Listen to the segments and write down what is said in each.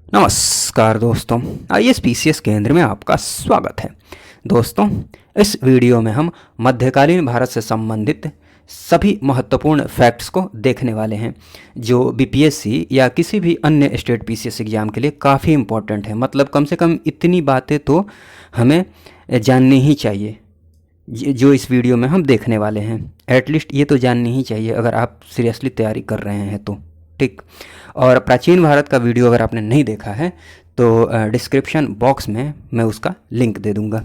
नमस्कार दोस्तों, ISPCS केंद्र में आपका स्वागत है। दोस्तों, इस वीडियो में हम मध्यकालीन भारत से संबंधित सभी महत्वपूर्ण फैक्ट्स को देखने वाले हैं जो BPSC या किसी भी अन्य स्टेट PCS एग्ज़ाम के लिए काफ़ी इम्पोर्टेंट है। मतलब कम से कम इतनी बातें तो हमें जाननी ही चाहिए जो इस वीडियो में हम देखने वाले हैं। एटलीस्ट ये तो जाननी ही चाहिए अगर आप सीरियसली तैयारी कर रहे हैं तो। ठीक। और प्राचीन भारत का वीडियो अगर आपने नहीं देखा है तो डिस्क्रिप्शन बॉक्स में मैं उसका लिंक दे दूंगा।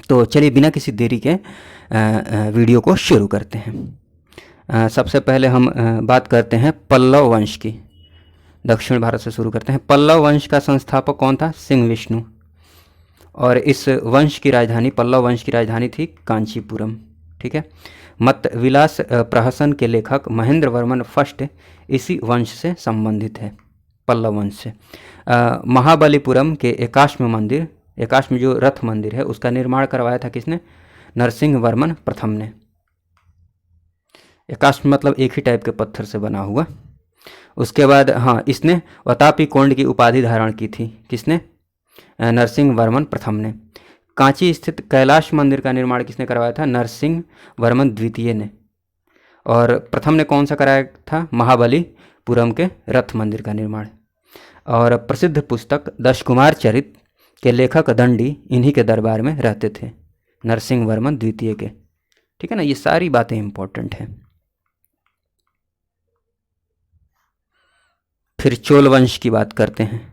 तो चलिए बिना किसी देरी के वीडियो को शुरू करते हैं। सबसे पहले हम बात करते हैं पल्लव वंश की। दक्षिण भारत से शुरू करते हैं। पल्लव वंश का संस्थापक कौन था? सिंह विष्णु। और इस वंश की राजधानी, पल्लव वंश की राजधानी थी कांचीपुरम। ठीक है। मत विलास प्रहसन के लेखक महेंद्र वर्मन फर्स्ट इसी वंश से संबंधित है, पल्लव वंश से। महाबलीपुरम के एकाश्म मंदिर, एकाश्म जो रथ मंदिर है, उसका निर्माण करवाया था किसने? नरसिंह वर्मन प्रथम ने। एकाश्म मतलब एक ही टाइप के पत्थर से बना हुआ। उसके बाद इसने वतापी कोंड की उपाधि धारण की थी। किसने? नरसिंह वर्मन प्रथम ने। कांची स्थित कैलाश मंदिर का निर्माण किसने करवाया था? नरसिंह वर्मन द्वितीय ने। और प्रथम ने कौन सा कराया था? महाबलीपुरम के रथ मंदिर का निर्माण। और प्रसिद्ध पुस्तक दशकुमार चरित के लेखक दंडी इन्हीं के दरबार में रहते थे, नरसिंह वर्मन द्वितीय के। ठीक है ना, ये सारी बातें इंपॉर्टेंट हैं। फिर चोल वंश की बात करते हैं।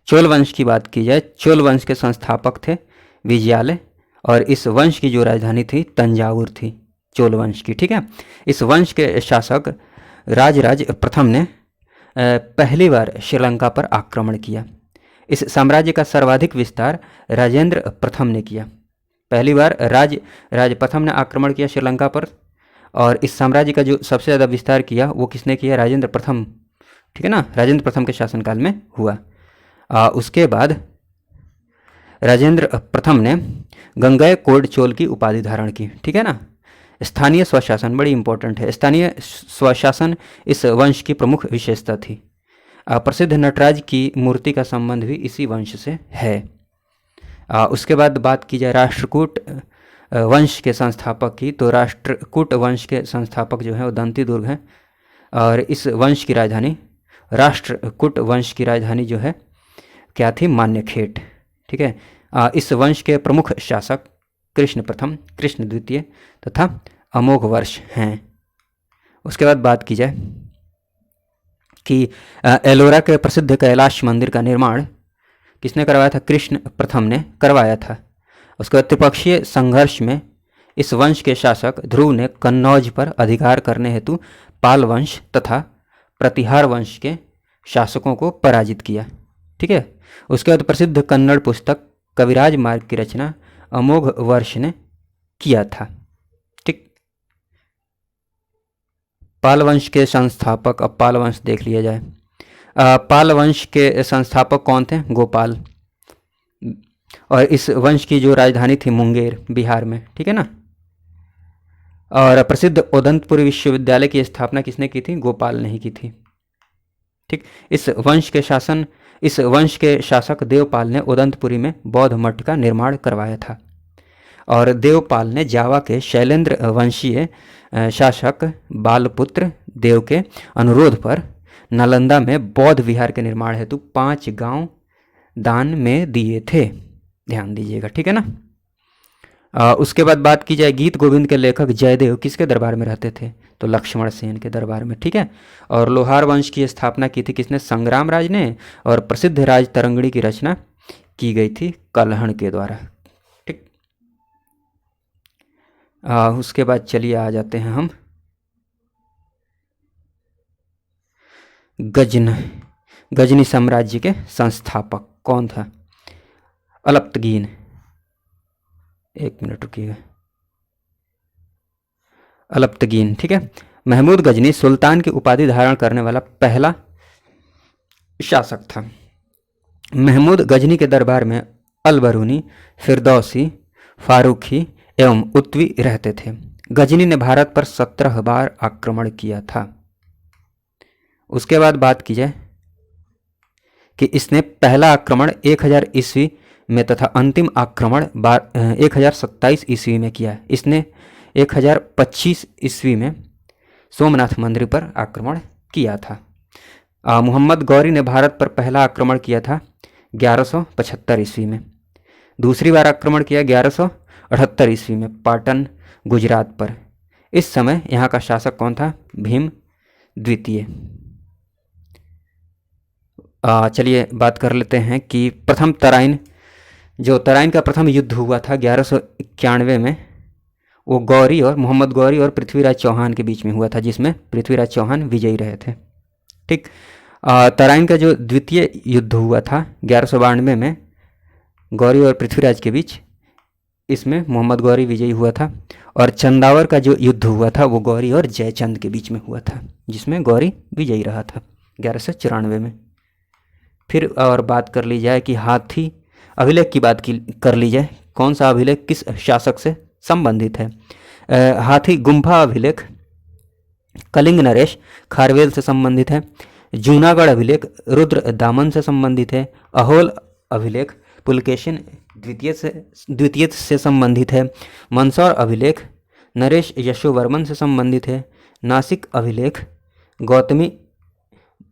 चोल वंश की बात की जाए, चोल वंश के संस्थापक थे विजयालय और इस वंश की जो राजधानी थी तंजावुर थी, चोल वंश की। ठीक है। इस वंश के शासक राजराज प्रथम ने पहली बार श्रीलंका पर आक्रमण किया। इस साम्राज्य का सर्वाधिक विस्तार राजेंद्र प्रथम ने किया। पहली बार राज प्रथम ने आक्रमण किया श्रीलंका पर, और इस साम्राज्य का जो सबसे ज़्यादा विस्तार किया वो किसने किया? राजेंद्र प्रथम। ठीक है ना, राजेंद्र प्रथम के शासनकाल में हुआ। उसके बाद राजेंद्र प्रथम ने गंगैकोंड चोल की उपाधि धारण की। ठीक है ना। स्थानीय स्वशासन बड़ी इंपॉर्टेंट है। स्थानीय स्वशासन इस वंश की प्रमुख विशेषता थी। प्रसिद्ध नटराज की मूर्ति का संबंध भी इसी वंश से है। उसके बाद बात की जाए राष्ट्रकूट वंश के संस्थापक की, तो राष्ट्रकूट वंश के संस्थापक जो है वो दंती दुर्ग हैं। और इस वंश की राजधानी, राष्ट्रकूट वंश की राजधानी जो है क्या थी? मान्यखेट। ठीक है। इस वंश के प्रमुख शासक कृष्ण प्रथम, कृष्ण द्वितीय तथा अमोघ वर्ष हैं। उसके बाद बात की जाए कि एलोरा के प्रसिद्ध कैलाश मंदिर का निर्माण किसने करवाया था? कृष्ण प्रथम ने करवाया था। उसके बाद त्रिपक्षीय संघर्ष में इस वंश के शासक ध्रुव ने कन्नौज पर अधिकार करने हेतु पाल वंश तथा प्रतिहार वंश के शासकों को पराजित किया। ठीक है। उसके बाद प्रसिद्ध कन्नड़ पुस्तक कविराज मार्ग की रचना अमोघ वर्ष ने किया था। ठीक। पाल वंश के संस्थापक, अब पाल वंश देख लिया जाए। पाल वंश के संस्थापक कौन थे? गोपाल। और इस वंश की जो राजधानी थी मुंगेर, बिहार में। ठीक है ना। और प्रसिद्ध उदंतपुरी विश्वविद्यालय की स्थापना किसने की थी? गोपाल ने ही की थी। ठीक। इस वंश के शासक देवपाल ने उदंतपुरी में बौद्ध मठ का निर्माण करवाया था। और देवपाल ने जावा के शैलेंद्र वंशीय शासक बालपुत्र देव के अनुरोध पर नालंदा में बौद्ध विहार के निर्माण हेतु 5 गांव दान में दिए थे। ध्यान दीजिएगा। ठीक है ना। उसके बाद बात की जाए गीत गोविंद के लेखक जयदेव किसके दरबार में रहते थे? तो लक्ष्मण सेन के दरबार में। ठीक है। और लोहार वंश की स्थापना की थी किसने? संग्राम राज ने। और प्रसिद्ध राज तरंगड़ी की रचना की गई थी कल्हण के द्वारा। ठीक। उसके बाद चलिए आ जाते हैं हम गजनी साम्राज्य के संस्थापक कौन था? अलप्तगीन। एक मिनट रुकिएगा। अलप्तगीन। ठीक है। महमूद गजनी सुल्तान की उपाधि धारण करने वाला पहला शासक था। महमूद गजनी के दरबार में अलबरूनी, फिरदौसी, फारूकी एवं उत्वी रहते थे। गजनी ने भारत पर 17 बार आक्रमण किया था। उसके बाद बात की जाए कि इसने पहला आक्रमण 1000 ईस्वी में तथा अंतिम आक्रमण 1027 ईस्वी में किया। इसने 1025 ईस्वी में सोमनाथ मंदिर पर आक्रमण किया था। मोहम्मद गौरी ने भारत पर पहला आक्रमण किया था 1175 ईस्वी में। दूसरी बार आक्रमण किया 1178 ईस्वी में पाटन गुजरात पर। इस समय यहाँ का शासक कौन था? भीम द्वितीय। चलिए बात कर लेते हैं कि प्रथम तराइन का प्रथम युद्ध हुआ था 1191 में, वो गौरी और मोहम्मद गौरी और पृथ्वीराज चौहान के बीच में हुआ था, जिसमें पृथ्वीराज चौहान विजयी रहे थे। ठीक। तराइन का जो द्वितीय युद्ध हुआ था 1192 में गौरी और पृथ्वीराज के बीच, इसमें मोहम्मद गौरी विजयी हुआ था। और चंदावर का जो युद्ध हुआ था वो गौरी और जयचंद के बीच में हुआ था, जिसमें गौरी विजयी रहा था 1194 में। फिर और बात कर ली जाए कि हाथी अभिलेख की बात कर ली जाए, कौन सा अभिलेख किस शासक से संबंधित है? हाथी गुम्फा अभिलेख कलिंग नरेश खारवेल से संबंधित है। जूनागढ़ अभिलेख रुद्र दामन से संबंधित है। अहोल अभिलेख पुलकेशिन द्वितीय से संबंधित है। मंदसौर अभिलेख नरेश यशोवर्मन से संबंधित है। नासिक अभिलेख गौतमी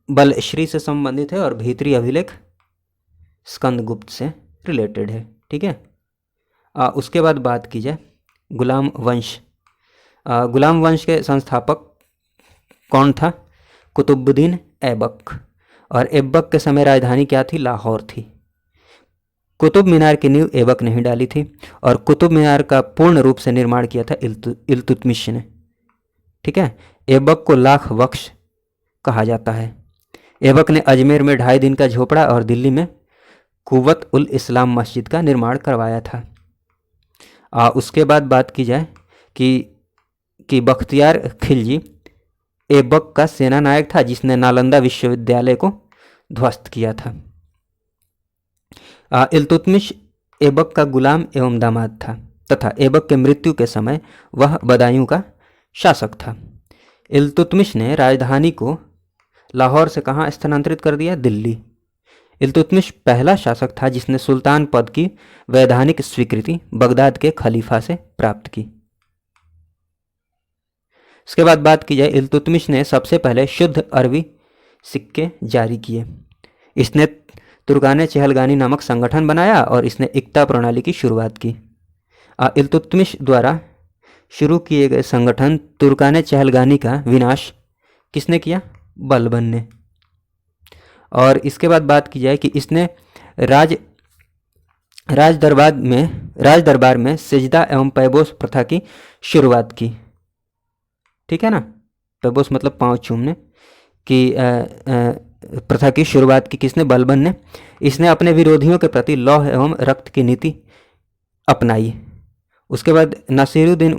बलश्री से संबंधित है। और भीतरी अभिलेख स्कंदगुप्त से रिलेटेड है। ठीक है। उसके बाद बात की जाए गुलाम वंश। गुलाम वंश के संस्थापक कौन था? कुतुबुद्दीन ऐबक। और ऐबक के समय राजधानी क्या थी? लाहौर थी। कुतुब मीनार की नींव ऐबक ने ही डाली थी और कुतुब मीनार का पूर्ण रूप से निर्माण किया था इल्तुतमिश ने। ठीक है। ऐबक को लाख बख्श कहा जाता है। ऐबक ने अजमेर में 2.5 दिन का झोपड़ा और दिल्ली में कुव्वत उल इस्लाम मस्जिद का निर्माण करवाया था। उसके बाद बात की जाए कि बख्तियार खिलजी ऐबक का सेना नायक था, जिसने नालंदा विश्वविद्यालय को ध्वस्त किया था। इल्तुतमिश ऐबक का गुलाम एवं दामाद था तथा ऐबक के मृत्यु के समय वह बदायूं का शासक था। इल्तुतमिश ने राजधानी को लाहौर से कहाँ स्थानांतरित कर दिया? दिल्ली। इल्तुतमिश पहला शासक था जिसने सुल्तान पद की वैधानिक स्वीकृति बगदाद के खलीफा से प्राप्त की। इसके बाद बात की जाए इल्तुतमिश ने सबसे पहले शुद्ध अरबी सिक्के जारी किए। इसने तुर्काने चहलगानी नामक संगठन बनाया और इसने इक्ता प्रणाली की शुरुआत की। इल्तुतमिश द्वारा शुरू किए गए संगठन तुर्काने चहलगानी का विनाश किसने किया? बलबन ने। और इसके बाद बात की जाए कि इसने राज दरबार में सिजदा एवं पैबोस प्रथा की शुरुआत की। ठीक है ना। पैबोस मतलब पांव चूमने की प्रथा की शुरुआत की किसने? बलबन ने। इसने अपने विरोधियों के प्रति लौह एवं रक्त की नीति अपनाई। उसके बाद नसीरुद्दीन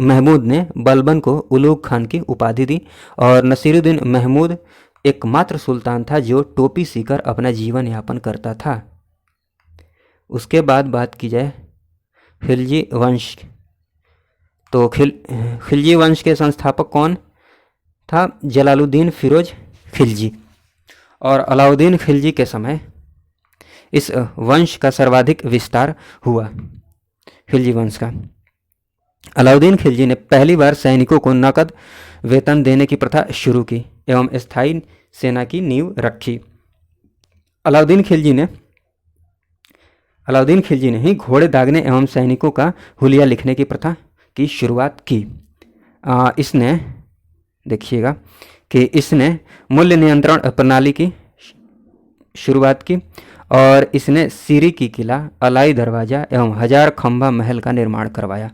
महमूद ने बलबन को उलूग खान की उपाधि दी और नसीरुद्दीन महमूद एकमात्र सुल्तान था जो टोपी सीकर अपना जीवन यापन करता था। उसके बाद बात की जाए खिलजी वंश, तो खिलजी वंश के संस्थापक कौन था? जलालुद्दीन फिरोज खिलजी। और अलाउद्दीन खिलजी के समय इस वंश का सर्वाधिक विस्तार हुआ, खिलजी वंश का। अलाउद्दीन खिलजी ने पहली बार सैनिकों को नकद वेतन देने की प्रथा शुरू की एवं स्थायी सेना की नींव रखी। अलाउद्दीन खिलजी ने ही घोड़े दागने एवं सैनिकों का हुलिया लिखने की प्रथा की शुरुआत की। इसने देखिएगा कि इसने मूल्य नियंत्रण प्रणाली की शुरुआत की और इसने सीरी की किला, अलाई दरवाज़ा एवं 1000 खंभा महल का निर्माण करवाया।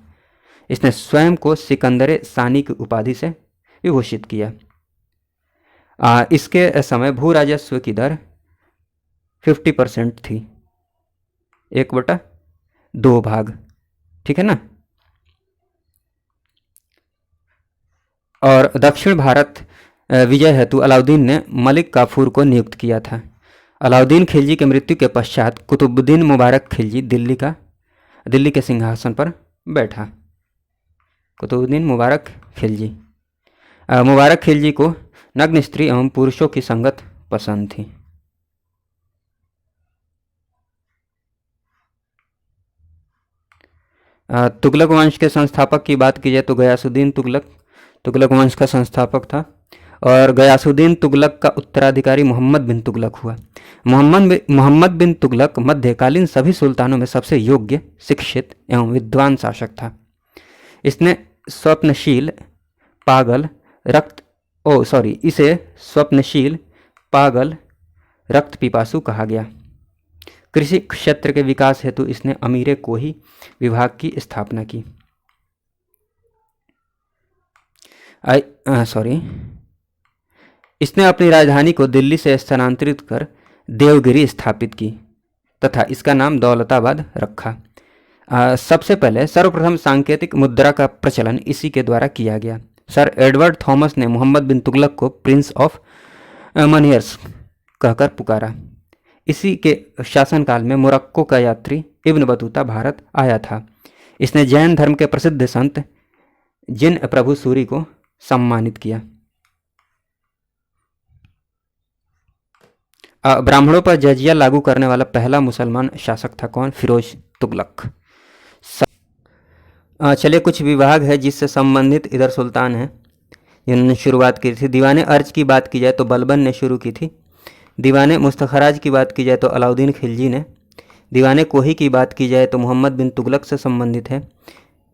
इसने स्वयं को सिकंदर सानी की उपाधि से विभूषित किया। इसके समय भू राजस्व की दर 50% थी, 1/2 भाग। ठीक है ना। और दक्षिण भारत विजय हेतु अलाउद्दीन ने मलिक काफूर को नियुक्त किया था। अलाउद्दीन खिलजी के मृत्यु के पश्चात कुतुबुद्दीन मुबारक खिलजी दिल्ली के सिंहासन पर बैठा। कुतुबुद्दीन मुबारक खिलजी को नग्न स्त्री एवं पुरुषों की संगत पसंद थी। तुगलक वंश के संस्थापक की बात की जाए तो गयासुद्दीन तुगलक तुगलक वंश का संस्थापक था। और गयासुद्दीन तुगलक का उत्तराधिकारी मोहम्मद बिन तुगलक हुआ। मोहम्मद बिन तुगलक मध्यकालीन सभी सुल्तानों में सबसे योग्य, शिक्षित एवं विद्वान शासक था। इसने स्वप्नशील पागल रक्त इसे स्वप्नशील पागल रक्त पिपासु कहा गया। कृषि क्षेत्र के विकास हेतु इसने अमीरे कोही विभाग की स्थापना की। इसने अपनी राजधानी को दिल्ली से स्थानांतरित कर देवगिरी स्थापित की तथा इसका नाम दौलताबाद रखा। सबसे पहले सर्वप्रथम सांकेतिक मुद्रा का प्रचलन इसी के द्वारा किया गया। सर एडवर्ड थॉमस ने मोहम्मद बिन तुगलक को प्रिंस ऑफ मनियर्स कहकर पुकारा। इसी के शासनकाल में मोरक्को का यात्री इब्न बतूता भारत आया था। इसने जैन धर्म के प्रसिद्ध संत जिन प्रभु सूरी को सम्मानित किया। ब्राह्मणों पर जजिया लागू करने वाला पहला मुसलमान शासक था कौन? फिरोज तुगलक। चलिए कुछ विभाग है जिससे संबंधित इधर सुल्तान है जिन्होंने शुरुआत की थी। दीवाने अर्ज की बात की जाए तो बलबन ने शुरू की थी। दीवाने मुस्तखराज की बात की जाए तो अलाउद्दीन खिलजी ने। दीवाने कोही की बात की जाए तो मोहम्मद बिन तुगलक से संबंधित है।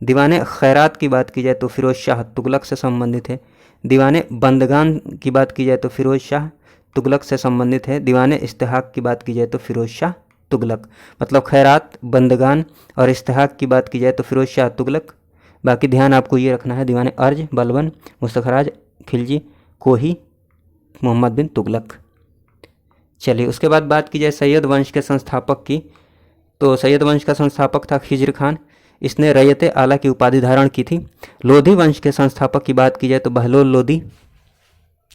दीवाने खैरात की बात की जाए तो फिरोज शाह तुगलक से संबंधित है। दीवाने बंदगान की बात की जाए तो फिरोज शाह तुगलक से संबंधित है। दीवाने इस्तेहाक की बात की जाए तो फिरोज शाह तुगलक। मतलब खैरात, बंदगान और इस्तेहाक की बात की जाए तो फिरोज शाह तुगलक। बाकी ध्यान आपको ये रखना है, दीवाने अर्ज, बलबन, मुस्तखराज, खिलजी, कोही, मोहम्मद बिन तुगलक। चलिए उसके बाद बात की जाए सैयद वंश के संस्थापक की, तो सैयद वंश का संस्थापक था खिज्र खान। इसने रैयत आला की उपाधि धारण की थी। लोधी वंश के संस्थापक की बात की जाए तो बहलोल लोधी।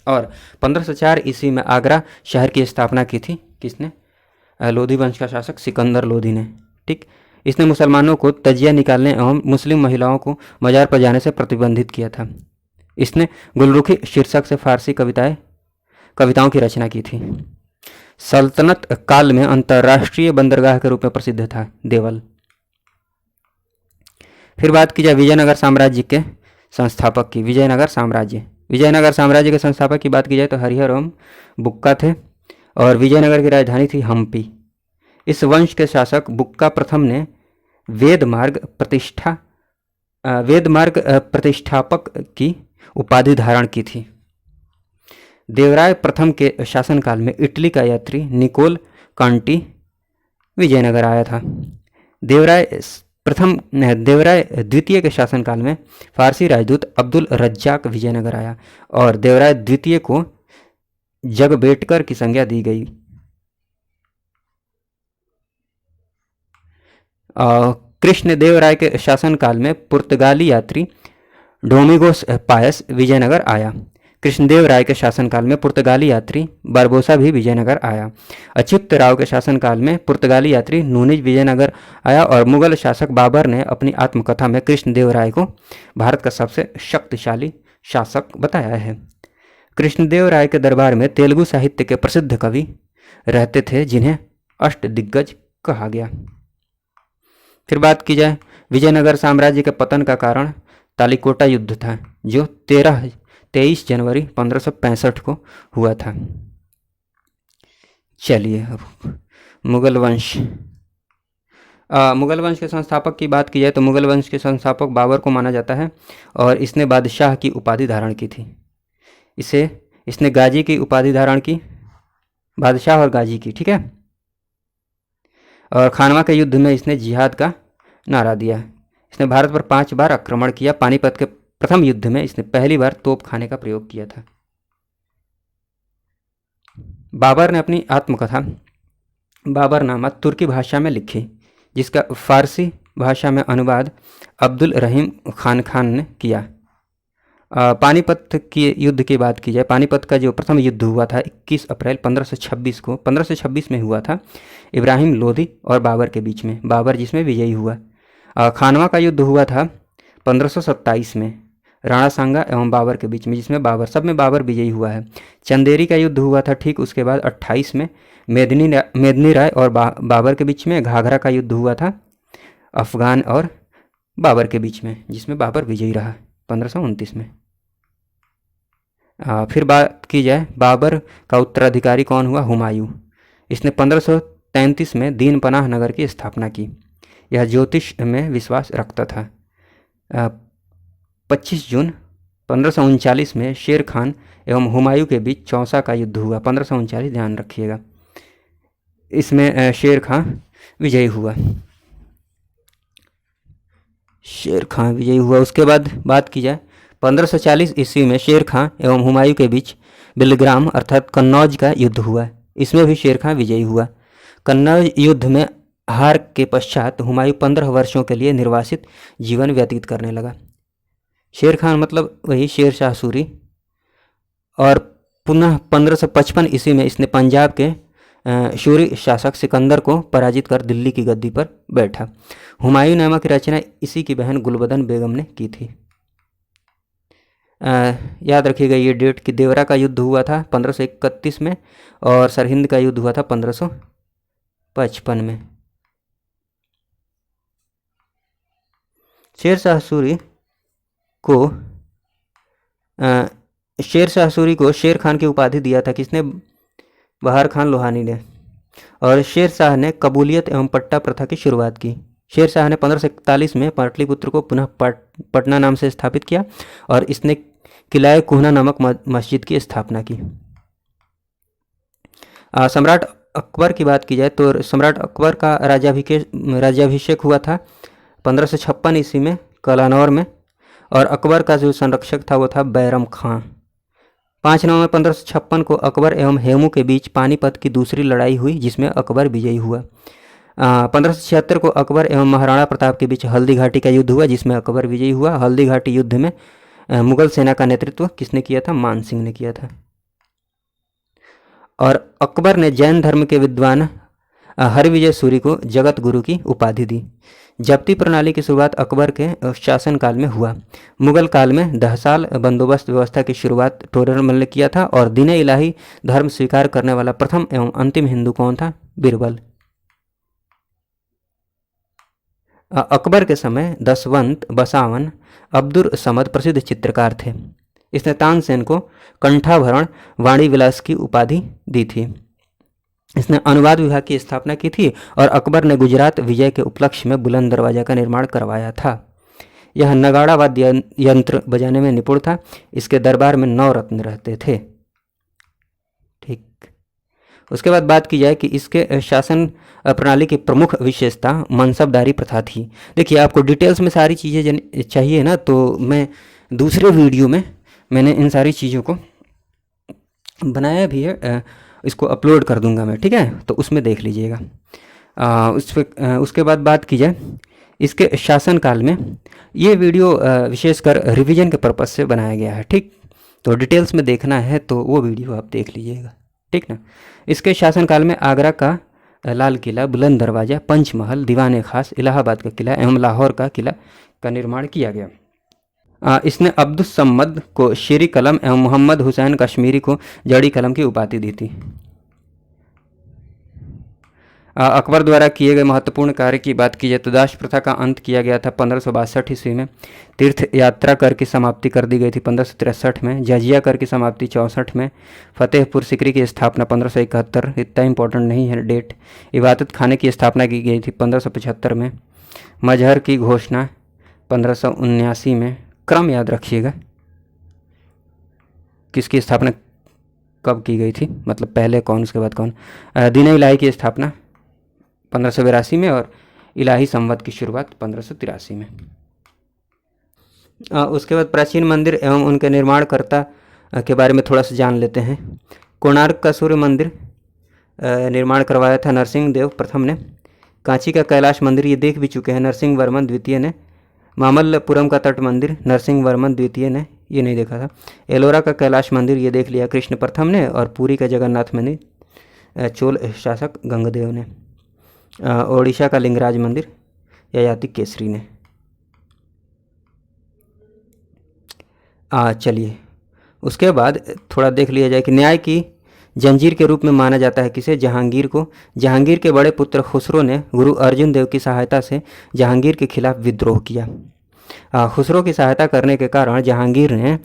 और 1504 ईस्वी में आगरा शहर की स्थापना की थी। किसने? लोधी वंश का शासक सिकंदर लोधी ने। ठीक, इसने मुसलमानों को तजिया निकालने एवं मुस्लिम महिलाओं को मजार पर जाने से प्रतिबंधित किया था। इसने गुलरुखी शीर्षक से फारसी कविताओं की रचना की थी। सल्तनत काल में अंतर्राष्ट्रीय बंदरगाह के रूप में प्रसिद्ध था देवल। फिर बात की जाए विजयनगर साम्राज्य के संस्थापक की। विजयनगर साम्राज्य के संस्थापक की बात की जाए तो हरिहर एवं बुक्का थे और विजयनगर की राजधानी थी हम्पी। इस वंश के शासक बुक्का प्रथम ने वेदमार्ग प्रतिष्ठापक की उपाधि धारण की थी। देवराय प्रथम के शासनकाल में इटली का यात्री निकोल कांटी विजयनगर आया था। देवराय द्वितीय के शासनकाल में फारसी राजदूत अब्दुल रज्जाक विजयनगर आया और देवराय द्वितीय को जगबेटकर की संज्ञा दी गई। कृष्णदेवराय के शासनकाल में पुर्तगाली यात्री डोमिगोस पायस विजयनगर आया। कृष्णदेवराय के शासनकाल में पुर्तगाली यात्री बारबोसा भी विजयनगर आया। अच्युत राव के शासनकाल में पुर्तगाली यात्री नूनिज विजयनगर आया और मुगल शासक बाबर ने अपनी आत्मकथा में कृष्णदेवराय को भारत का सबसे शक्तिशाली शासक बताया है। कृष्णदेवराय के दरबार में तेलुगु साहित्य के प्रसिद्ध कवि रहते थे जिन्हें अष्टदिग्गज कहा गया। फिर बात की जाए विजयनगर साम्राज्य के पतन का कारण तालिकोटा युद्ध था जो 23 जनवरी 1565 को हुआ था। चलिए अब मुगल वंश के संस्थापक की बात की जाए तो मुगल वंश के संस्थापक बाबर को माना जाता है और इसने बादशाह की उपाधि धारण की थी। इसने गाजी की उपाधि धारण की, बादशाह और गाजी की, ठीक है। और खानवा के युद्ध में इसने जिहाद का नारा दिया। इसने भारत पर 5 बार आक्रमण किया। पानीपत के प्रथम युद्ध में इसने पहली बार तोप खाने का प्रयोग किया था। बाबर ने अपनी आत्मकथा बाबरनामा तुर्की भाषा में लिखी जिसका फारसी भाषा में अनुवाद अब्दुल रहीम खान ने किया। पानीपत के युद्ध की बात की जाए, पानीपत का जो प्रथम युद्ध हुआ था 21 अप्रैल 1526 में हुआ था इब्राहिम लोधी और बाबर के बीच में, बाबर जिसमें विजयी हुआ। खानवा का युद्ध हुआ था 1527 में राणा सांगा एवं बाबर के बीच में जिसमें बाबर विजयी हुआ है। चंदेरी का युद्ध हुआ था ठीक उसके बाद 28 में मेदिनी राय और बाबर के बीच में। घाघरा का युद्ध हुआ था अफगान और बाबर के बीच में, जिसमें बाबर विजयी रहा 1529 में। फिर बात की जाए बाबर का उत्तराधिकारी कौन हुआ, हुमायूं। इसने 1533 में दीन पनाह नगर की स्थापना की। यह ज्योतिष में विश्वास रखता था। 25 जून 1539 में शेर खान एवं हुमायूं के बीच चौसा का युद्ध हुआ। 1539 ध्यान रखिएगा। इसमें शेर खान विजयी हुआ। उसके बाद बात की जाए 1540 ईस्वी में शेर खां एवं हुमायूं के बीच बिलग्राम अर्थात कन्नौज का युद्ध हुआ। इसमें भी शेर खां विजयी हुआ। कन्नौज युद्ध में हार के पश्चात हुमायूं 15 वर्षों के लिए निर्वासित जीवन व्यतीत करने लगा। शेर खान मतलब वही शेर शाह सूरी। और पुनः 1555 ईस्वी में इसने पंजाब के शूरी शासक सिकंदर को पराजित कर दिल्ली की गद्दी पर बैठा। हुमायूं नामा की रचना इसी की बहन गुलबदन बेगम ने की थी। याद रखिएगा ये डेट कि देवरा का युद्ध हुआ था 1531 में और सरहिंद का युद्ध हुआ था 1555 में। शेर शाह सूरी को शेर खान की उपाधि दिया था किसने, बहार खान लोहानी ने। और शेर शाह ने कबूलियत एवं पट्टा प्रथा की शुरुआत की। शेर शाह ने 1541 में पाटलिपुत्र को पुनः पटना नाम से स्थापित किया और इसने किलाए कुहना नामक मस्जिद की स्थापना की। सम्राट अकबर की बात की जाए तो सम्राट अकबर का राज्याभिषेक हुआ था 1556 ईस्वी में कलानौर में। और अकबर का जो संरक्षक था वो था बैरम खां। 5 नवंबर 1556 को अकबर एवं हेमू के बीच पानीपत की दूसरी लड़ाई हुई जिसमें अकबर विजयी हुआ। 1576 को अकबर एवं महाराणा प्रताप के बीच हल्दी घाटी का युद्ध हुआ जिसमें अकबर विजयी हुआ। हल्दी घाटी युद्ध में मुगल सेना का नेतृत्व किसने किया था, मान सिंह ने किया था। और अकबर ने जैन धर्म के विद्वान हरिविजय सूरी को जगत गुरु की उपाधि दी। जब्ती प्रणाली की शुरुआत अकबर के शासनकाल में हुआ। मुगल काल में दहसाल बंदोबस्त व्यवस्था की शुरुआत टोडरमल ने किया था। और दीन इलाही धर्म स्वीकार करने वाला प्रथम एवं अंतिम हिंदू कौन था, बीरबल। अकबर के समय दसवंत, बसावन, अब्दुल समद प्रसिद्ध चित्रकार थे। इसने तानसेन को कंठाभरण वाणी विलास की उपाधि दी थी। इसने अनुवाद विभाग की स्थापना की थी और अकबर ने गुजरात विजय के उपलक्ष्य में बुलंद दरवाजा का निर्माण करवाया था। यह नगाड़ा वाद्य यंत्र बजाने में निपुण था। इसके दरबार में 9 रत्न रहते थे। ठीक, उसके बाद बात की जाए कि इसके शासन प्रणाली की प्रमुख विशेषता मनसबदारी प्रथा थी। देखिए आपको डिटेल्स में सारी चीज़ें चाहिए ना, तो मैं दूसरे वीडियो में मैंने इन सारी चीज़ों को बनाया भी है, इसको अपलोड कर दूंगा मैं, ठीक है, तो उसमें देख लीजिएगा। उसके बाद बात की जाए इसके शासनकाल में, ये वीडियो विशेषकर रिवीजन के पर्पज़ से बनाया गया है। ठीक, तो डिटेल्स में देखना है तो वो वीडियो आप देख लीजिएगा, ठीक ना। इसके शासनकाल में आगरा का लाल किला, बुलंद दरवाज़ा, पंचमहल, दीवान खास, इलाहाबाद का किला एवं लाहौर का किला का निर्माण किया गया। इसने अब्दुल सम्मद को शेरी कलम एवं मोहम्मद हुसैन कश्मीरी को जड़ी कलम की उपाधि दी थी। अकबर द्वारा किए गए महत्वपूर्ण कार्य की बात की जाए तो दास प्रथा का अंत किया गया था 1562 ईस्वी में। तीर्थ यात्रा कर की समाप्ति कर दी गई थी 1563 में। जजिया कर की समाप्ति 64 में। फतेहपुर सिकरी की स्थापना 1571, इतना इंपॉर्टेंट नहीं है डेट। इबादत खाने की स्थापना की गई थी 1575 में। मजहर की घोषणा 1579 में। क्रम याद रखिएगा, किसकी स्थापना कब की गई थी, मतलब पहले कौन उसके बाद कौन। दीन इलाही की स्थापना 1582 में और इलाही संवत की शुरुआत 1583 में। उसके बाद प्राचीन मंदिर एवं उनके निर्माणकर्ता के बारे में थोड़ा सा जान लेते हैं। कोणार्क का सूर्य मंदिर निर्माण करवाया था नरसिंह देव प्रथम ने। कांची का कैलाश मंदिर ये देख भी चुके हैं नरसिंह वर्मन द्वितीय ने। मामल्लपुरम का तट मंदिर नरसिंह वर्मन द्वितीय ने, ये नहीं देखा था। एलोरा का कैलाश मंदिर ये देख लिया कृष्ण प्रथम ने। और पुरी का जगन्नाथ मंदिर चोल शासक गंगदेव ने। ओडिशा का लिंगराज मंदिर ययाति केसरी ने। चलिए उसके बाद थोड़ा देख लिया जाए कि न्याय की जंजीर के रूप में माना जाता है किसे? जहांगीर को। जहांगीर के बड़े पुत्र खुसरो ने गुरु अर्जुन देव की सहायता से जहांगीर के खिलाफ विद्रोह किया। खुसरो की सहायता करने के कारण जहांगीर ने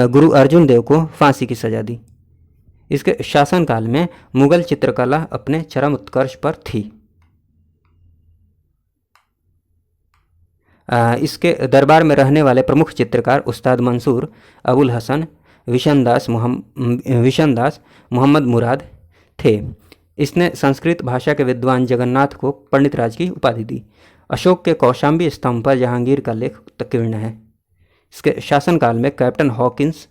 गुरु अर्जुन देव को फांसी की सजा दी। इसके शासनकाल में मुगल चित्रकला अपने चरम उत्कर्ष पर थी। इसके दरबार में रहने वाले प्रमुख चित्रकार उस्ताद मंसूर, अबुल हसन, विशन दास, मोहम्मद मुराद थे। इसने संस्कृत भाषा के विद्वान जगन्नाथ को पंडित राज की उपाधि दी। अशोक के कौशाम्बी स्तंभ पर जहांगीर का लेख उत्कीर्ण है। इसके शासनकाल में कैप्टन हॉकिंस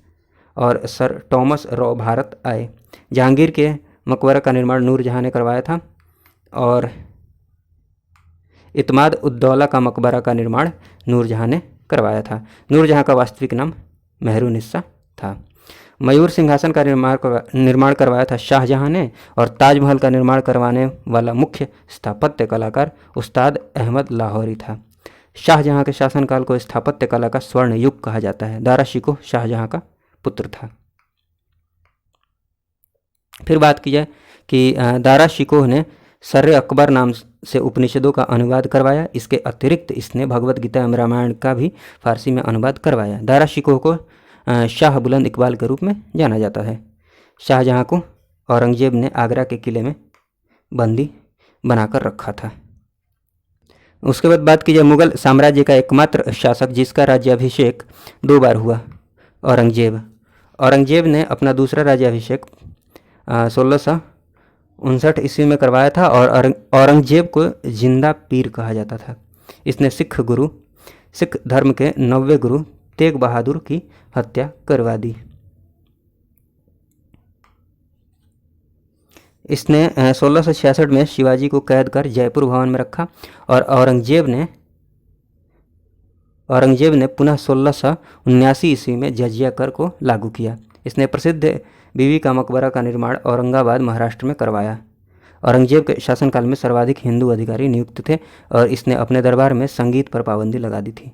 और सर टॉमस रॉ भारत आए। जहांगीर के मकबरा का निर्माण नूरजहां ने करवाया था और इत्माद उद्दौला का मकबरा का निर्माण नूरजहां ने करवाया था। नूरजहां का वास्तविक नाम मेहरुनिस्सा था। मयूर सिंहासन का निर्माण करवाया था शाहजहां ने और ताजमहल का निर्माण करवाने वाला मुख्य स्थापत्य कलाकार उस्ताद अहमद लाहौरी था। शाहजहां के शासनकाल को स्थापत्य कला का स्वर्ण युग कहा जाता है। दारा शिकोह शाहजहां का पुत्र था। फिर बात की जाए कि दारा शिकोह ने सर्रे अकबर नाम से उपनिषदों का अनुवाद करवाया। इसके अतिरिक्त इसने भगवत गीता एवं रामायण का भी फारसी में अनुवाद करवाया। दारा शिकोह को शाह बुलंद इकबाल के रूप में जाना जाता है। शाहजहां को औरंगजेब ने आगरा के किले में बंदी बनाकर रखा था। उसके बाद बात की जाए मुगल साम्राज्य का एकमात्र शासक जिसका राज्याभिषेक 2 बार हुआ, औरंगजेब ने अपना दूसरा राज्याभिषेक 1659 ईस्वी में करवाया था और औरंगजेब को जिंदा पीर कहा जाता था। इसने सिख धर्म के 90वें गुरु तेग बहादुर की हत्या करवा दी। इसने 1666 में शिवाजी को कैद कर जयपुर भवन में रखा और औरंगजेब ने पुनः 1679 ईस्वी में जजिया कर को लागू किया। इसने प्रसिद्ध बीवी का मकबरा का निर्माण औरंगाबाद महाराष्ट्र में करवाया। औरंगजेब के शासनकाल में सर्वाधिक हिंदू अधिकारी नियुक्त थे और इसने अपने दरबार में संगीत पर पाबंदी लगा दी थी।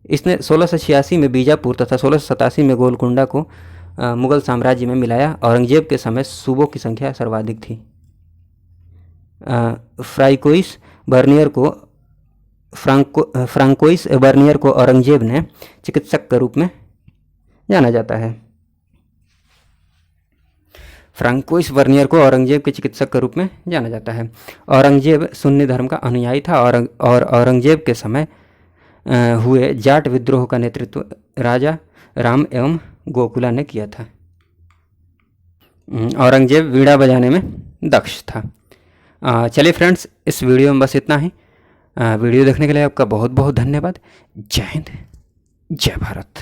इसने 1686 में बीजापुर तथा 1687 में गोलकुंडा को मुगल साम्राज्य में मिलाया। औरंगजेब के समय सूबों की संख्या सर्वाधिक थी। फ्रांकोइस बर्नियर को औरंगजेब ने चिकित्सक के रूप में जाना जाता है। फ्रांकोइस बर्नियर को औरंगजेब के चिकित्सक के रूप में जाना जाता है। औरंगजेब सुन्नी धर्म का अनुयायी था और औरंगजेब के समय हुए जाट विद्रोह का नेतृत्व राजा राम एवं गोकुला ने किया था। औरंगजेब वीणा बजाने में दक्ष था। चलिए फ्रेंड्स, इस वीडियो में बस इतना ही। वीडियो देखने के लिए आपका बहुत बहुत धन्यवाद। जय हिंद, जय भारत।